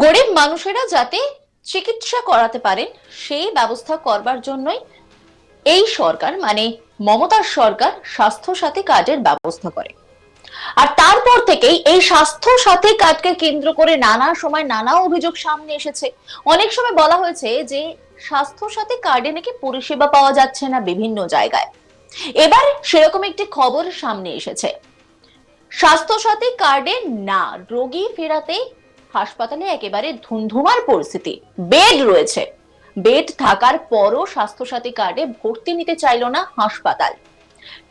গরিব মানুষেরা যাতে চিকিৎসা করাতে পারেন সেই ব্যবস্থা করবার জন্যই এই সরকার মানে মমতার সরকার স্বাস্থ্য সাথী কার্ডের ব্যবস্থা করে। আর তারপর থেকেই এই স্বাস্থ্য সাথী কার্ডকে কেন্দ্র করে নানা সময় নানা অভিযোগ সামনে এসেছে। অনেক সময় বলা হয়েছে যে স্বাস্থ্য সাথী কার্ডে নাকি পরিষেবা পাওয়া যাচ্ছে না বিভিন্ন জায়গায়। এবার সেরকম একটি খবর সামনে এসেছে, স্বাস্থ্য সাথী কার্ডে না রোগী ফেরাতে হাসপাতালে একেবারে ধুন্ধুমার পরিস্থিতি। বেড রয়েছে, বেড থাকার পরও স্বাস্থ্য সাথী কার্ডে ভর্তি নিতে চাইলো না হাসপাতাল,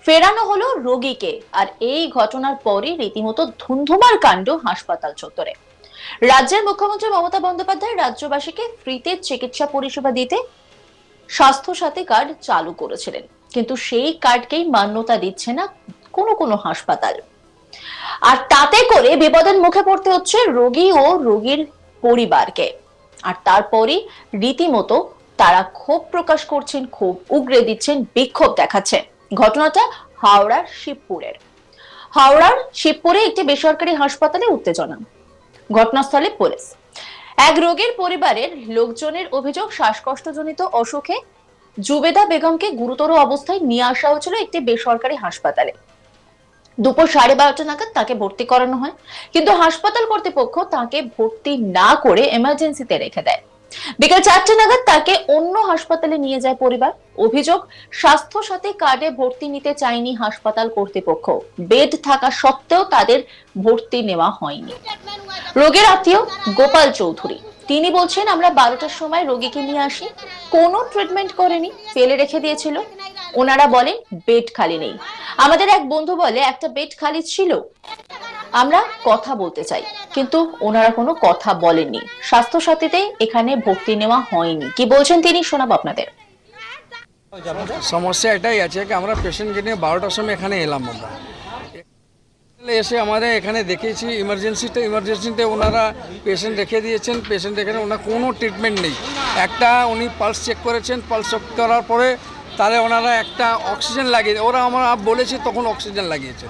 ফেরানো হলো রোগীকে। আর এই ঘটনার পরই রীতিমতো ধুন্ধুমার কাণ্ড হাসপাতাল চত্বরে। রাজ্যের মুখ্যমন্ত্রী মমতা বন্দ্যোপাধ্যায় রাজ্যবাসীকে ফ্রিতে চিকিৎসা পরিষেবা দিতে স্বাস্থ্য সাথী কার্ড চালু করেছিলেন, কিন্তু সেই কার্ডকেই মান্যতা দিচ্ছে না কোনো কোনো হাসপাতাল। আর তাতে করে বিপদের মুখে পড়তে হচ্ছে রোগী ও রোগীর পরিবারকে। আর তারপরই রীতিমতো তারা ক্ষোভ প্রকাশ করছেন, ক্ষোভ উগরে দিচ্ছেন, বিক্ষোভ দেখাচ্ছেন। ঘটনাটা হাওড়ার শিবপুরে একটি বেসরকারি হাসপাতালে উত্তেজনা। ঘটনাস্থলে পুলিশ। এক রোগীর পরিবারের লোকজনের অভিযোগ, শ্বাসকষ্টজনিত অসুখে জুবেদা বেগমকে গুরুতর অবস্থায় নিয়ে আসা হয়েছিল একটি বেসরকারি হাসপাতালে। দুপুর 12:30 নাগাদ তাকে ভর্তি করানো হয়, কিন্তু হাসপাতাল কর্তৃপক্ষ তাকে ভর্তি না করে এমার্জেন্সিতে রেখে দেয়। বিকেল 4টে নাগাদ তাকে অন্য হাসপাতালে নিয়ে যায় পরিবার। অভিযোগ, স্বাস্থ্য সাথী কার্ডে ভর্তি নিতে চায়নি হাসপাতাল কর্তৃপক্ষ, বেড থাকা সত্ত্বেও তাদের ভর্তি নেওয়া হয়নি। রোগীর আত্মীয় গোপাল চৌধুরী তিনি বলছেন, আমরা 12টার সময় রোগীকে নিয়ে আসি, কোনো ট্রিটমেন্ট করেনি, ফেলে রেখে দিয়েছিল। ওনারা বলেন বেড খালি নেই। আমাদের এক বন্ধু বলে একটা বেড খালি ছিল, আমরা কথা বলতে চাই, কিন্তু ওনারা কোনো কথা বলেননি। স্বাস্থ্য সাথীতে এখানে ভর্তি নেওয়া হয়নি। কি বলছেন তিনি, শোনাবো আপনাদের। সমস্যা এটাই আছে কি আমরা পেশেন্টকে নিয়ে 12টার সময় এখানে এলাম। আমরা এসে আমাদের এখানে দেখেছি ইমার্জেন্সিতে ওনারা পেশেন্ট রেখে দিয়েছেন। পেশেন্ট এখানে ওনার কোনো ট্রিটমেন্ট নেই। একটা উনি পালস চেক করেছেন, পালস চেক করার পরে তাহলে ওনারা একটা অক্সিজেন লাগিয়ে, ওরা আমরা বলেছি তখন অক্সিজেন লাগিয়েছেন।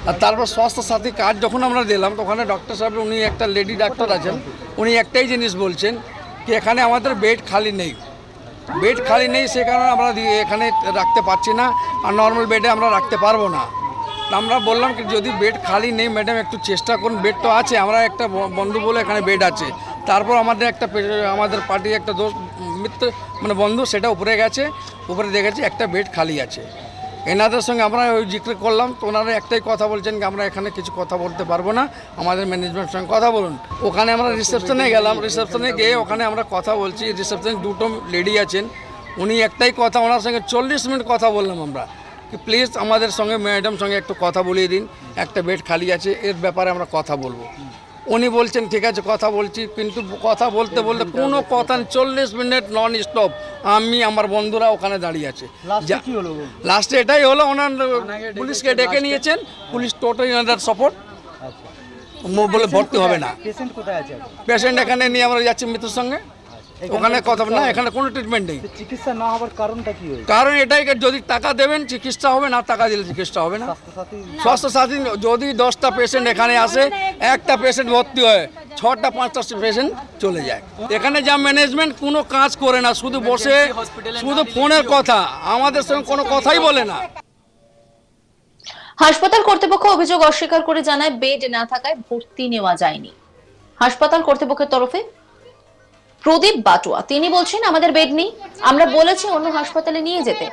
আর তারপর স্বাস্থ্য সাথী কার্ড যখন আমরা দিলাম তখন ডক্টর সাহেব, উনি একটা লেডি ডাক্তার আছেন, উনি একটাই জিনিস বলছেন কি এখানে আমাদের বেড খালি নেই, বেড খালি নেই, সে কারণে আমরা এখানে রাখতে পারছি না, আর নর্মাল বেডে আমরা রাখতে পারবো না। আমরা বললাম কি যদি বেড খালি নেই ম্যাডাম একটু চেষ্টা করুন, বেড তো আছে, আমরা একটা বন্ধু বলে এখানে বেড আছে। তারপর আমাদের পার্টির একটা মিত্র মানে বন্ধু সেটা উপরে গেছে, উপরে দেখেছি একটা বেড খালি আছে। এনাদের সঙ্গে আমরা ওই জিজ্ঞেস করলাম, তো ওনারা একটাই কথা বলছেন কি আমরা এখানে কিছু কথা বলতে পারবো না, আমাদের ম্যানেজমেন্টের সঙ্গে কথা বলুন। ওখানে আমরা রিসেপশনে গেলাম, রিসেপশনে গিয়ে ওখানে আমরা কথা বলছি। রিসেপশনে দুটো লেডি আছেন, উনি একটাই কথা, ওনার সঙ্গে 40 মিনিট কথা বললাম আমরা কি প্লিজ আমাদের সঙ্গে ম্যাডাম সঙ্গে একটু কথা বলিয়ে দিন, একটা বেড খালি আছে, এর ব্যাপারে আমরা কথা বলবো। উনি বলছেন ঠিক আছে কথা বলছি, কিন্তু কথা বলতে বলতে কোনো কথা 40 মিনিট নন স্টপ আমি আমার বন্ধুরা ওখানে দাঁড়িয়ে আছে। লাস্টে এটাই হলো, ওনার পুলিশকে ডেকে নিয়েছেন, পুলিশ টোটালি ওনাদের সাপোর্ট বলে ভর্তি হবে না। পেশেন্ট এখানে নিয়ে আমরা যাচ্ছি মৃত্যুর সঙ্গে, ওখানে কথা না, এখানে কোনো ট্রিটমেন্ট নেই। চিকিৎসা না হওয়ার কারণটা কি? কারণ এটাই যদি টাকা দেবেন চিকিৎসা হবে, না টাকা দিলে চিকিৎসা হবে না। স্বাস্থ্য সাথী যদি 10টা পেশেন্ট এখানে আসে, একটা পেশেন্ট ভর্তি হয়, 6টা 5টা পেশেন্ট চলে যায়। এখানে যা ম্যানেজমেন্ট কোনো কাজ করে না, শুধু বসে শুধু ফোনের কথা, আমাদের সঙ্গে কোনো কথাই বলে না। হাসপাতাল কর্তৃপক্ষ অভিযোগ অস্বীকার করে জানায় বেড না থাকায় ভর্তি নেওয়া যায়নি। হাসপাতাল কর্তৃপক্ষের তরফে প্রদীপ বাটুয়া তিনি বলছেন, আমাদের বেড নেই, আমরা বলেছি অন্য হাসপাতালে নিয়ে যেতে,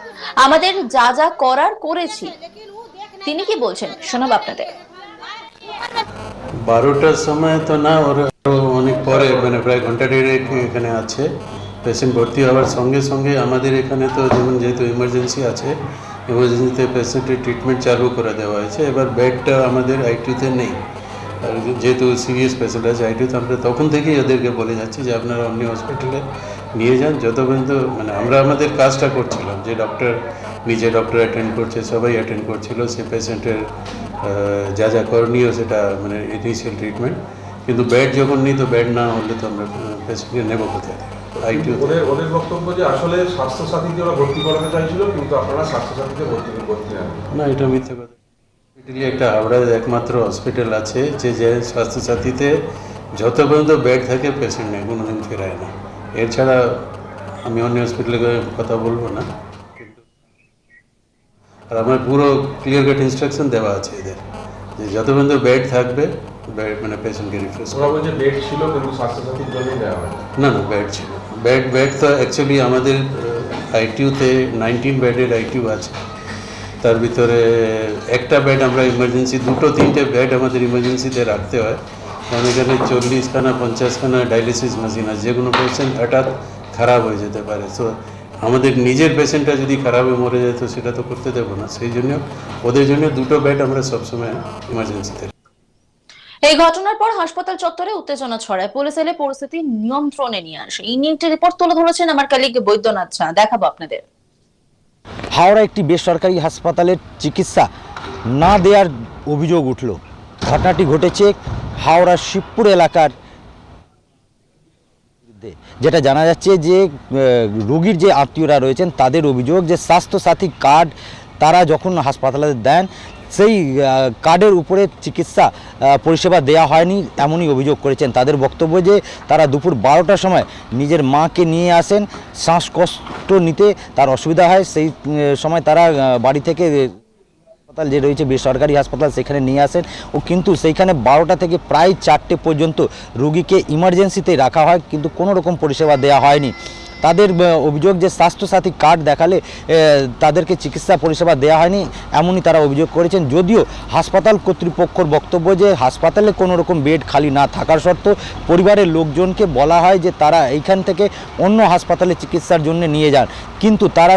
আমাদের যা যা করার করেছি। তিনি কি বলছেন শোনাবো আপনাদের। 12টার সময় তো না, ওর অনেক পরে মানে প্রায় ঘন্টা দেড়েক এখানে আছে। পেশেন্ট ভর্তি হওয়ার সঙ্গে সঙ্গে আমাদের এখানে তো যেহেতু ইমার্জেন্সি আছে, ইমার্জেন্সিতে পেশেন্টের ট্রিটমেন্ট চালু করে দেওয়া হয়েছে। এবার বেডটা আমাদের আইটিউতে নেই, আর যেহেতু সিরিয়াস পেশেন্ট আছে আইটিউতে, আমরা তখন থেকেই ওদেরকে বলে যাচ্ছি যে আপনারা অন্য হসপিটালে নিয়ে যান। যত পর্যন্ত মানে আমরা আমাদের কাজটা করছিলাম, যে ডক্টর অ্যাটেন্ড করছে, সবাই অ্যাটেন্ড করছিল, সে পেশেন্টের যা যা করণীয় সেটা মানে ইনিশিয়াল ট্রিটমেন্ট। কিন্তু বেড যখন নিই, তো বেড না হলে তো আমরা পেশেন্টকে নেব কোথায়? ওদের বক্তব্য যে আসলে স্বাস্থ্যসাথীতে ওরা ভর্তি করাতে চাইছিল, কিন্তু আপনারা স্বাস্থ্যসাথীতে ভর্তি না, এটা মিথ্যে কথা। একটা হাওড়ার একমাত্র হসপিটাল আছে যে স্বাস্থ্যসাথীতে যত পর্যন্ত বেড থাকে পেশেন্ট নেই কোনোদিন ফেরায় না। এছাড়া আমি অন্য হসপিটালে কথা বলবো না, আর আমার পুরো ক্লিয়ার কাট ইনস্ট্রাকশন দেওয়া আছে এদের যে যত পর্যন্ত বেড থাকবে বেড মানে পেশেন্টকে রিফ্রেশ ওরা বলছে বেড ছিল কিন্তু স্বাস্থ্যসাথীর জন্যই দেওয়া হয়। না না বেড ছিল, বেড তো অ্যাকচুয়ালি আমাদের আইটিউতে 19 বেডের আইটিউ আছে, তার ভিতরে একটা বেড আমরা ইমার্জেন্সি, 2-3টে বেড আমাদের ইমার্জেন্সিতে রাখতে হয়, কারণ এখানে 40খানা 50খানা ডায়ালিসিস মেশিন আছে, যে কোনো পেশেন্ট হঠাৎ খারাপ হয়ে যেতে পারে। তো আমাদের নিজের পেশেন্টটা যদি খারাপ হয়ে মরে যায় তো সেটা তো করতে দেবো না, সেই জন্য ওদের জন্য 2টো বেড আমরা সবসময় ইমার্জেন্সিতে। এই ঘটনার পর হাসপাতাল চত্বরে উত্তেজনা ছড়ায়, পুলিশ এলে পরিস্থিতি নিয়ন্ত্রণে নিয়ে আসে। এই নিয়ে একটি রিপোর্ট তুলে ধরেছেন আমার কলিগ বৈদ্যনাথ ঝা, দেখাবো আপনাদের। হাওড়া একটি বেসরকারি হাসপাতালের চিকিৎসা না দেওয়ার অভিযোগ উঠল। ঘটনাটি ঘটেছে হাওড়ার শিবপুর এলাকার, যেটা জানা যাচ্ছে যে রোগীর যে আত্মীয়রা রয়েছেন তাদের অভিযোগ যে স্বাস্থ্যসাথী কার্ড তারা যখন হাসপাতালে দেন সেই কার্ডের উপরে চিকিৎসা পরিষেবা দেওয়া হয়নি, এমনই অভিযোগ করেছেন। তাদের বক্তব্য যে তারা দুপুর 12টার সময় নিজের মাকে নিয়ে আসেন, শ্বাসকষ্ট নিতে তার অসুবিধা হয়, সেই সময় তারা বাড়ি থেকে হাসপাতাল যে রয়েছে বেসরকারি হাসপাতাল সেখানে নিয়ে আসেন ও কিন্তু সেইখানে 12টা থেকে প্রায় 4টে পর্যন্ত রোগীকে ইমার্জেন্সিতে রাখা হয়, কিন্তু কোনো রকম পরিষেবা দেওয়া হয়নি। তাদের অভিযোগ যে স্বাস্থ্যসাথী কার্ড দেখালে তাদেরকে চিকিৎসা পরিষেবা দেওয়া হয়নি, এমনই তারা অভিযোগ করেছেন। যদিও হাসপাতাল কর্তৃপক্ষের বক্তব্য যে হাসপাতালে কোনো রকম বেড খালি না থাকার সত্ত্বেও পরিবারের লোকজনকে বলা হয় যে তারা এইখান থেকে অন্য হাসপাতালে চিকিৎসার জন্য নিয়ে যান, কিন্তু তারা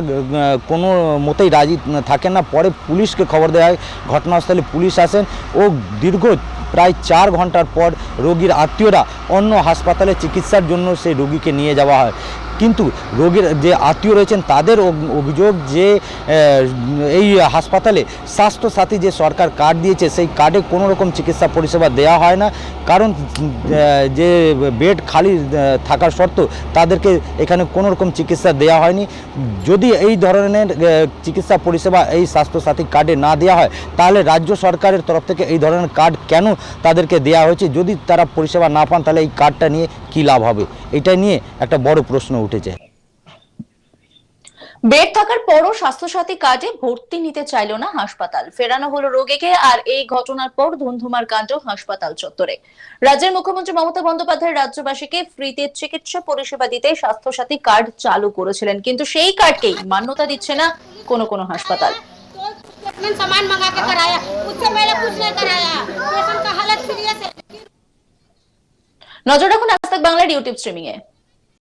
কোনো মতেই রাজি থাকেন না। পরে পুলিশকে খবর দেওয়া হয়, ঘটনাস্থলে পুলিশ আসেন ও দীর্ঘ প্রায় 4 ঘন্টার পর রোগীর আত্মীয়রা অন্য হাসপাতালে চিকিৎসার জন্য সেই রোগীকে নিয়ে যাওয়া হয়। কিন্তু রোগীর যে আত্মীয় রয়েছেন তাদের অভিযোগ যে এই হাসপাতালে স্বাস্থ্যসাথী যে সরকার কার্ড দিয়েছে সেই কার্ডে কোনো রকম চিকিৎসা পরিষেবা দেওয়া হয় না, কারণ যে বেড খালি থাকার সত্ত্বেও তাদেরকে এখানে কোনো রকম চিকিৎসা দেওয়া হয়নি। যদি এই ধরনের চিকিৎসা পরিষেবা এই স্বাস্থ্যসাথী কার্ডে না দেওয়া হয় তাহলে রাজ্য সরকারের তরফ থেকে এই ধরনের কার্ড কেন তাদেরকে দেওয়া হয়েছে? যদি তারা পরিষেবা না পান তাহলে এই কার্ডটা নিয়ে কী লাভ হবে? এটা নিয়ে একটা বড় প্রশ্ন উঠেছে। বেড থাকার পরও স্বাস্থ্যসাথী কার্ডে ভর্তি নিতে চাইল না হাসপাতাল, ফেরানো হলো রোগীকে। আর এই ঘটনার পর ধুন্ধুমার কাণ্ড হাসপাতাল চত্বরে। রাজ্যের মুখ্যমন্ত্রী মমতা বন্দ্যোপাধ্যায় রাজ্যবাসীকে ফ্রিতে চিকিৎসা পরিষেবা দিতে স্বাস্থ্যসাথী কার্ড চালু করেছিলেন, কিন্তু সেই কার্ডকেই মান্যতা দিচ্ছে না কোনো কোনো হাসপাতাল। सामान मंगा के कराया, उससे पहले कुछ नहीं कराया, पेशेंट का हालत सीरियस है। নজর রাখুন আজ তাক বাংলার ইউটিউব স্ট্রিমিং এ।